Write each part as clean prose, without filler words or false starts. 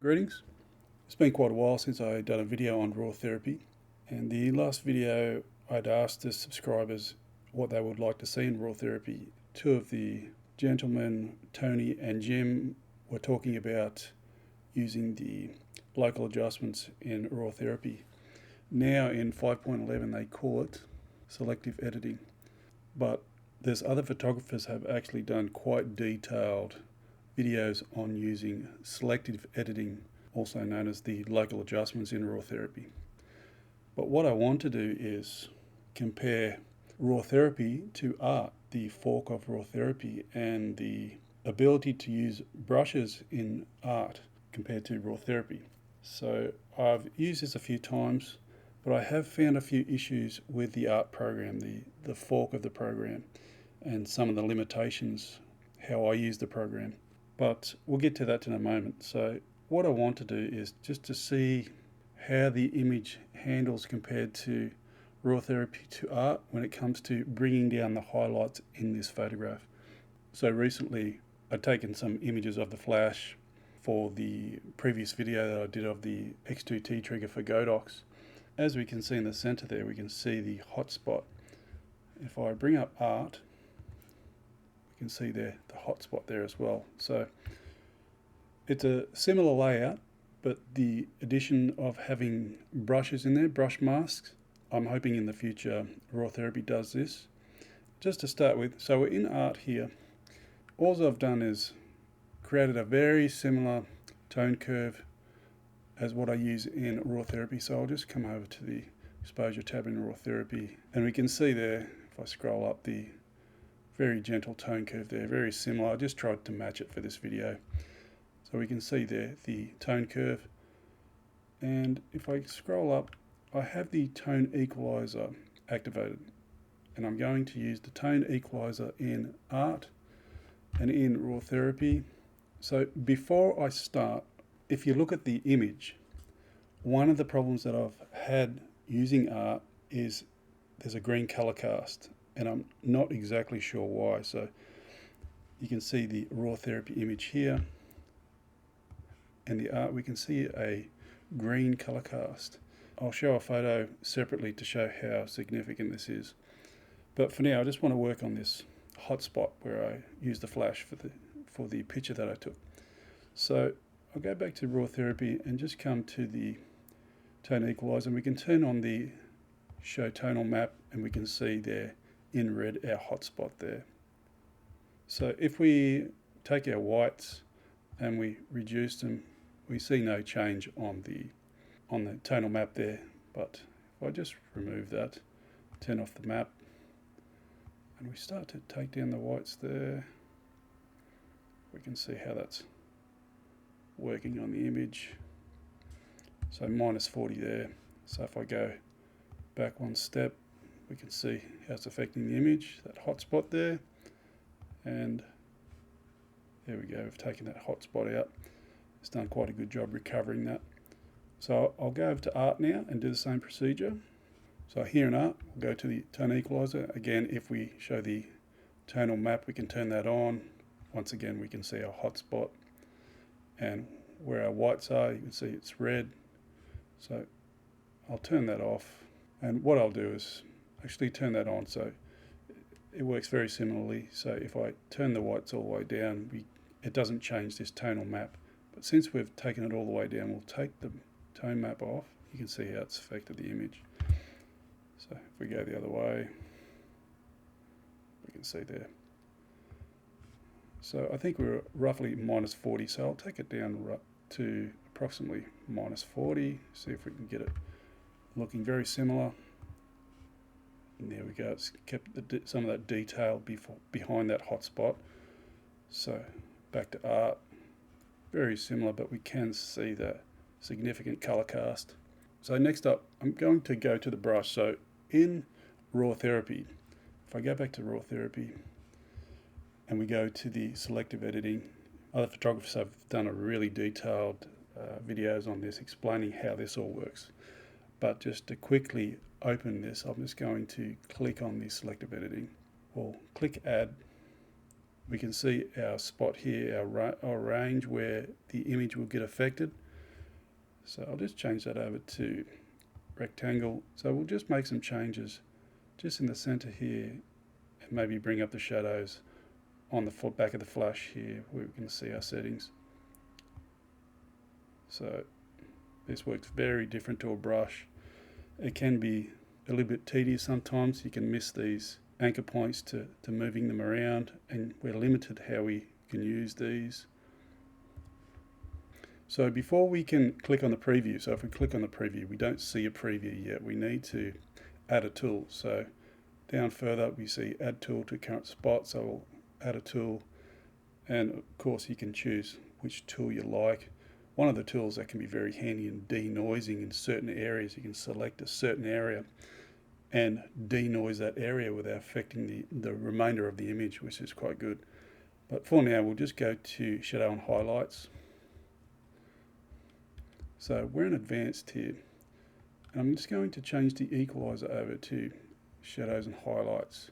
Greetings. It's been quite a while since I done a video on Rawtherapee, and the last video I'd asked the subscribers what they would like to see in Rawtherapee. Two of the gentlemen, Tony and Jim, were talking about using the local adjustments in Rawtherapee. Now in 5.11 they call it selective editing, but there's other photographers have actually done quite detailed videos on using selective editing, also known as the local adjustments in Rawtherapee. But what I want to do is compare Rawtherapee to art, the fork of Rawtherapee, and the ability to use brushes in art compared to Rawtherapee. So I've used this a few times, but I have found a few issues with the art program, the fork of the program, and some of the limitations, how I use the program. But we'll get to that in a moment. So what I want to do is just to see how the image handles compared to Rawtherapee to art when it comes to bringing down the highlights in this photograph. So recently I'd taken some images of the flash for the previous video that I did of the X2T trigger for Godox. As we can see in the center there, we can see the hotspot. If I bring up art, you can see there the hotspot there as well. So it's a similar layout, but the addition of having brushes in there, brush masks, I'm hoping in the future Rawtherapee does this. Just to start with, so we're in art here. All I've done is created a very similar tone curve as what I use in Rawtherapee. So I'll just come over to the exposure tab in Rawtherapee, and we can see there, if I scroll up, the very gentle tone curve there, very similar. I just tried to match it for this video. So we can see there the tone curve. And if I scroll up, I have the tone equalizer activated. And I'm going to use the tone equalizer in art and in Rawtherapee. So before I start, if you look at the image, one of the problems that I've had using art is there's a green color cast, and I'm not exactly sure why. So you can see the Rawtherapee image here, and the art, we can see a green color cast. I'll show a photo separately to show how significant this is. But for now, I just want to work on this hotspot where I use the flash for the picture that I took. So I'll go back to Rawtherapee and just come to the tone equalizer, and we can turn on the show tonal map, and we can see there in red our hotspot there. So if we take our whites and we reduce them, we see no change on the tonal map there. But if I just remove that, turn off the map, and we start to take down the whites there, we can see how that's working on the image. So -40 there. So if I go back one step, we can see how it's affecting the image, that hotspot there. And there we go, we've taken that hotspot out. It's done quite a good job recovering that. So I'll go over to art now and do the same procedure. So here in art, we'll go to the tone equalizer. Again, if we show the tonal map, we can turn that on. Once again, we can see our hotspot, and where our whites are, you can see it's red. So I'll turn that off, and what I'll do is actually turn that on, so it works very similarly. So if I turn the whites all the way down, it doesn't change this tonal map. But since we've taken it all the way down, we'll take the tone map off. You can see how it's affected the image. So if we go the other way, we can see there. So I think we're roughly -40, so I'll take it down to approximately -40, see if we can get it looking very similar. And there we go, it's kept some of that detail behind that hotspot. So back to art, very similar, but we can see the significant color cast. So next up, I'm going to go to the brush. So in Rawtherapee, if I go back to Rawtherapee and we go to the selective editing, other photographers have done a really detailed videos on this explaining how this all works. But just to quickly open this, I'm just going to click on the selective editing. We'll click add. We can see our spot here, our range where the image will get affected. So I'll just change that over to rectangle. So we'll just make some changes just in the center here and maybe bring up the shadows on the back of the flash here where we can see our settings. So this works very different to a brush. It can be a little bit tedious sometimes. You can miss these anchor points to moving them around, and we're limited how we can use these. So before we can click on the preview, so if we click on the preview, we don't see a preview yet. We need to add a tool. So down further we see add tool to current spot, so we'll add a tool, and of course you can choose which tool you like. One of the tools that can be very handy in denoising in certain areas, you can select a certain area and denoise that area without affecting the remainder of the image, which is quite good. But for now, we'll just go to shadow and highlights. So we're in advanced here. And I'm just going to change the equalizer over to shadows and highlights.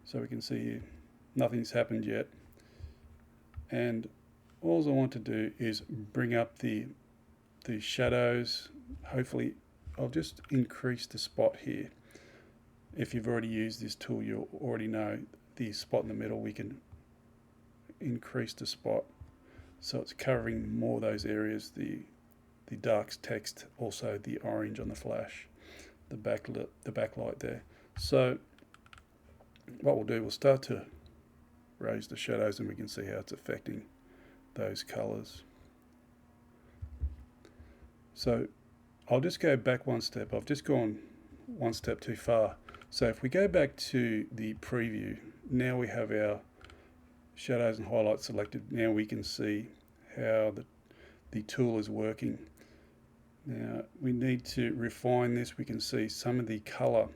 So we can see here, nothing's happened yet. And all I want to do is bring up the shadows. Hopefully, I'll just increase the spot here. If you've already used this tool, you'll already know the spot in the middle. We can increase the spot so it's covering more of those areas, the dark text, also the orange on the flash, the backlight there. So what we'll do, we'll start to raise the shadows and we can see how it's affecting those colors. So I'll just go back one step. I've just gone one step too far. So if we go back to the preview, now we have our shadows and highlights selected. Now we can see how the tool is working. Now we need to refine this. We can see some of the color.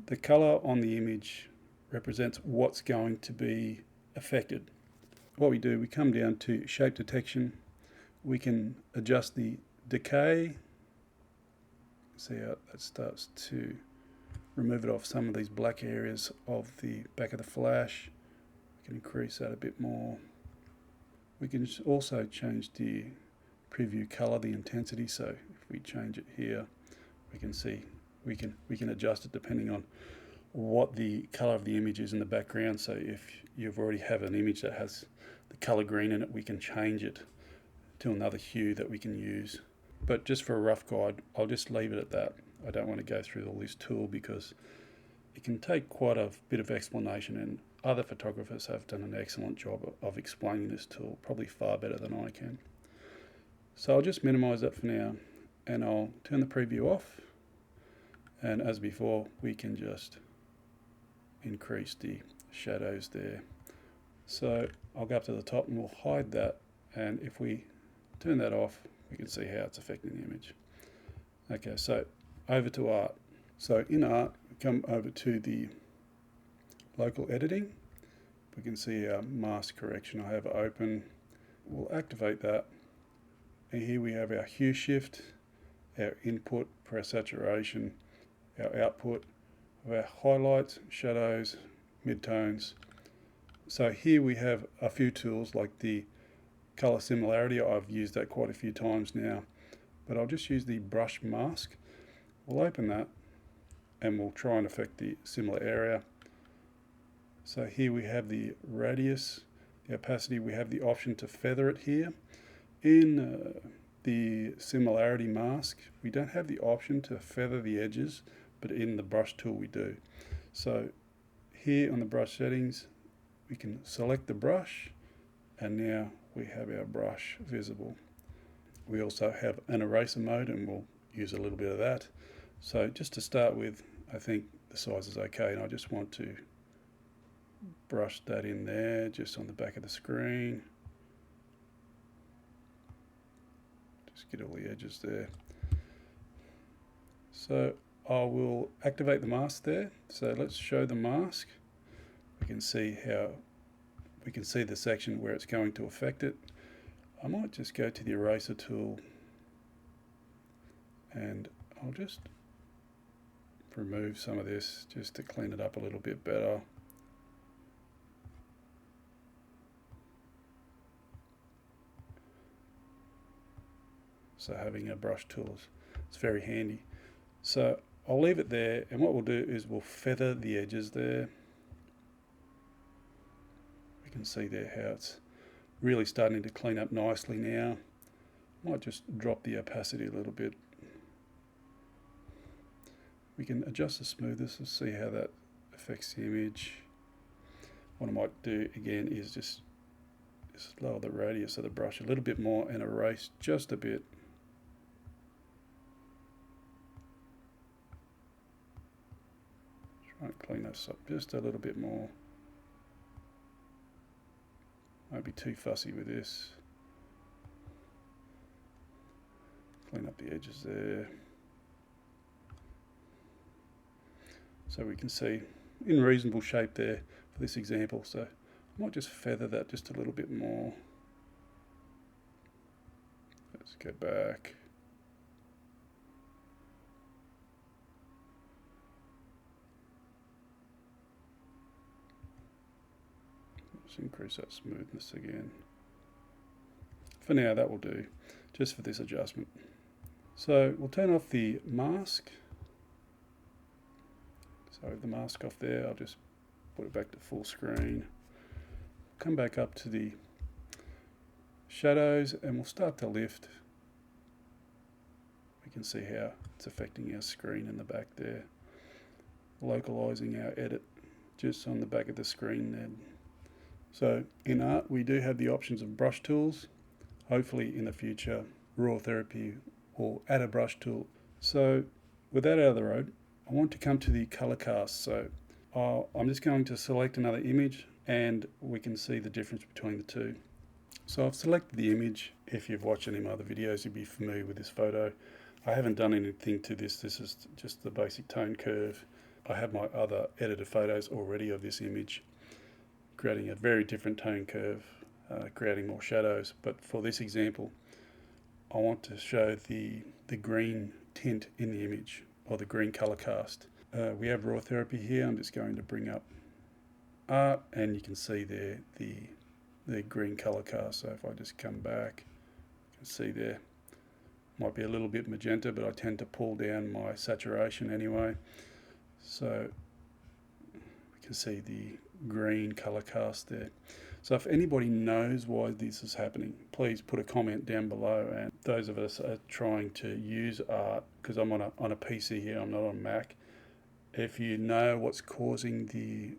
The color on the image represents what's going to be affected. What we do, we come down to shape detection. We can adjust the decay. See how that starts to remove it off some of these black areas of the back of the flash. We can increase that a bit more. We can also change the preview color, the intensity. So if we change it here, we can see we can adjust it depending on what the color of the image is in the background. So if you've already have an image that has the color green in it, we can change it to another hue that we can use. But just for a rough guide, I'll just leave it at that. I don't want to go through all this tool because it can take quite a bit of explanation, and other photographers have done an excellent job of explaining this tool, probably far better than I can. So I'll just minimize that for now, and I'll turn the preview off. And as before, we can just increase the shadows there. So I'll go up to the top and we'll hide that, and if we turn that off, we can see how it's affecting the image. Okay, so over to art. So in art, we come over to the local editing. We can see our mask correction. I have it open. We'll activate that. And here we have our hue shift, our input for our saturation, our output, our highlights, shadows, midtones. So here we have a few tools like the color similarity. I've used that quite a few times now, but I'll just use the brush mask. We'll open that and we'll try and affect the similar area. So here we have the radius, the opacity. We have the option to feather it here. In the similarity mask, we don't have the option to feather the edges, but in the brush tool we do. So here on the brush settings, we can select the brush, and now we have our brush visible. We also have an eraser mode, and we'll use a little bit of that. So just to start with, I think the size is okay, and I just want to brush that in there, just on the back of the screen. Just get all the edges there. So I will activate the mask there. So let's show the mask. We can see the section where it's going to affect it. I might just go to the eraser tool and I'll just remove some of this just to clean it up a little bit better. So having a brush tool is very handy. So I'll leave it there, and what we'll do is we'll feather the edges there. We can see there how it's really starting to clean up nicely now. Might just drop the opacity a little bit. We can adjust the smoothness and see how that affects the image. What I might do again is just lower the radius of the brush a little bit more and erase just a bit. Try and clean this up just a little bit more. Won't be too fussy with this. Clean up the edges there. So we can see in reasonable shape there for this example. So I might just feather that just a little bit more. Let's go back. Let's increase that smoothness again. For now, that will do, just for this adjustment. So we'll turn off the mask. So with the mask off there, I'll just put it back to full screen. Come back up to the shadows and we'll start to lift. We can see how it's affecting our screen in the back there. Localizing our edit just on the back of the screen then. So in art, we do have the options of brush tools. Hopefully in the future, Rawtherapee will add a brush tool. So with that out of the road, I want to come to the color cast. So I'm just going to select another image and we can see the difference between the two. So I've selected the image. If you've watched any of my other videos, you'll be familiar with this photo. I haven't done anything to this. This is just the basic tone curve. I have my other edited photos already of this image, creating a very different tone curve, creating more shadows. But for this example, I want to show the green tint in the image, or the green color cast. We have Rawtherapee here. I'm just going to bring up art and you can see there the green color cast. So if I just come back, you can see there, might be a little bit magenta, but I tend to pull down my saturation anyway. So we can see the green color cast there. So if anybody knows why this is happening, please put a comment down below. And those of us are trying to use art, because I'm on a PC here, I'm not on Mac. If you know what's causing the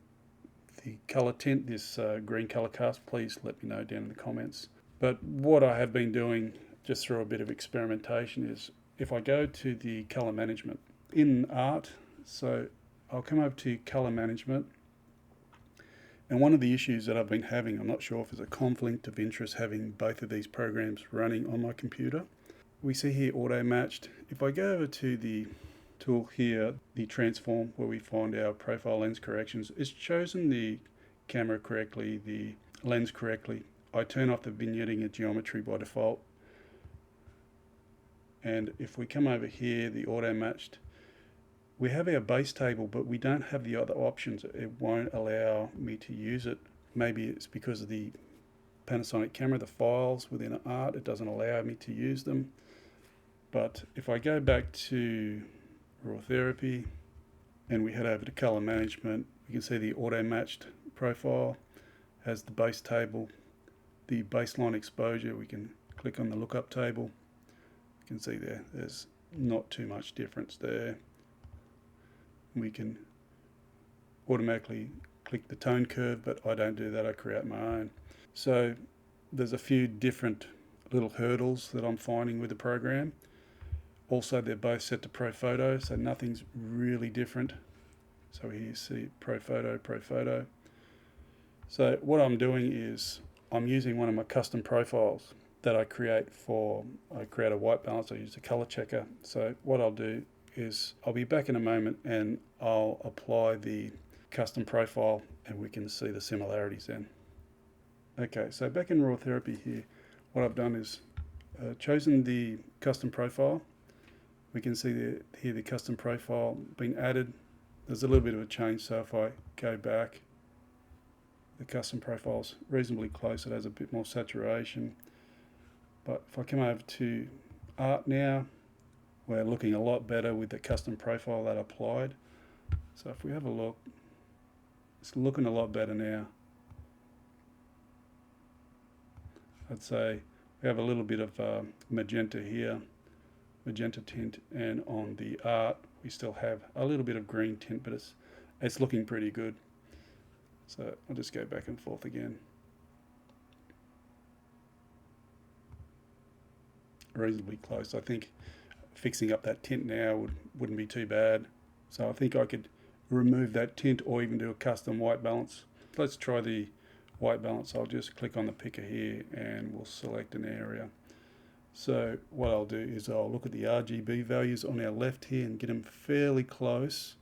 color tint, this green color cast, please let me know down in the comments. But what I have been doing, just through a bit of experimentation, is if I go to the color management in art, so I'll come over to color management. And one of the issues that I've been having, I'm not sure if it's a conflict of interest having both of these programs running on my computer. We see here auto matched. If I go over to the tool here, the transform, where we find our profile lens corrections, it's chosen the camera correctly, the lens correctly. I turn off the vignetting of geometry by default. And if we come over here, the auto matched, we have our base table, but we don't have the other options. It won't allow me to use it. Maybe it's because of the Panasonic camera, the files within art, it doesn't allow me to use them. But if I go back to Rawtherapee and we head over to color management, we can see the auto matched profile has the base table, the baseline exposure. We can click on the lookup table. You can see there's not too much difference there. We can automatically click the tone curve, but I don't do that, I create my own. So there's a few different little hurdles that I'm finding with the program. Also, they're both set to Pro Photo, so nothing's really different. So here you see Pro Photo, Pro Photo. So what I'm doing is I'm using one of my custom profiles that I create a white balance, I use a color checker. So what I'll do is I'll be back in a moment and I'll apply the custom profile and we can see the similarities then. Okay, so back in Rawtherapee here, what I've done is chosen the custom profile. We can see here the custom profile being added. There's a little bit of a change, so if I go back, the custom profile's reasonably close. It has a bit more saturation. But if I come over to art now. We're looking a lot better with the custom profile that I applied. So if we have a look, it's looking a lot better now. I'd say we have a little bit of magenta here, magenta tint, and on the art we still have a little bit of green tint, but it's looking pretty good. So I'll just go back and forth again. Reasonably close. I think fixing up that tint now wouldn't be too bad. So I think I could remove that tint or even do a custom white balance. Let's try the white balance. I'll just click on the picker here and we'll select an area. So what I'll do is I'll look at the RGB values on our left here and get them fairly close.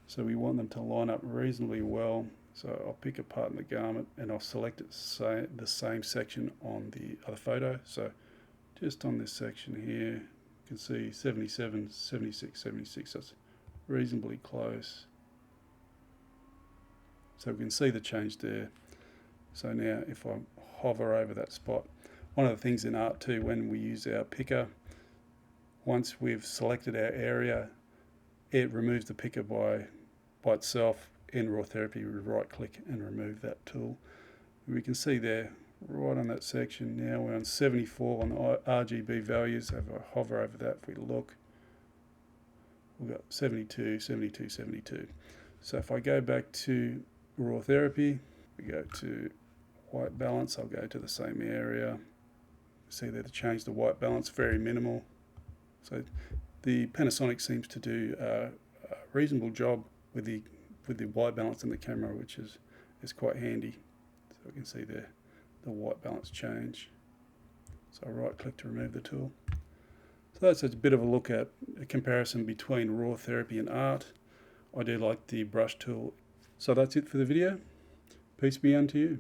So we want them to line up reasonably well. So I'll pick a part in the garment and I'll select it the same section on the other photo. So just on this section here, you can see 77, 76, 76. That's reasonably close. So we can see the change there. So now if I hover over that spot, one of the things in art too, when we use our picker, once we've selected our area, it removes the picker by itself. In Rawtherapee, we right click and remove that tool. We can see there, right on that section, now we're on 74 on the RGB values. If I hover over that, if we look, we've got 72, 72, 72. So if I go back to Rawtherapee, we go to white balance, I'll go to the same area. See there, to change the white balance, very minimal. So the Panasonic seems to do a reasonable job with the white balance in the camera, which is quite handy. So we can see there the white balance change. So I right click to remove the tool. So that's a bit of a look at a comparison between Rawtherapee and art. I do like the brush tool. So that's it for the video. Peace be unto you.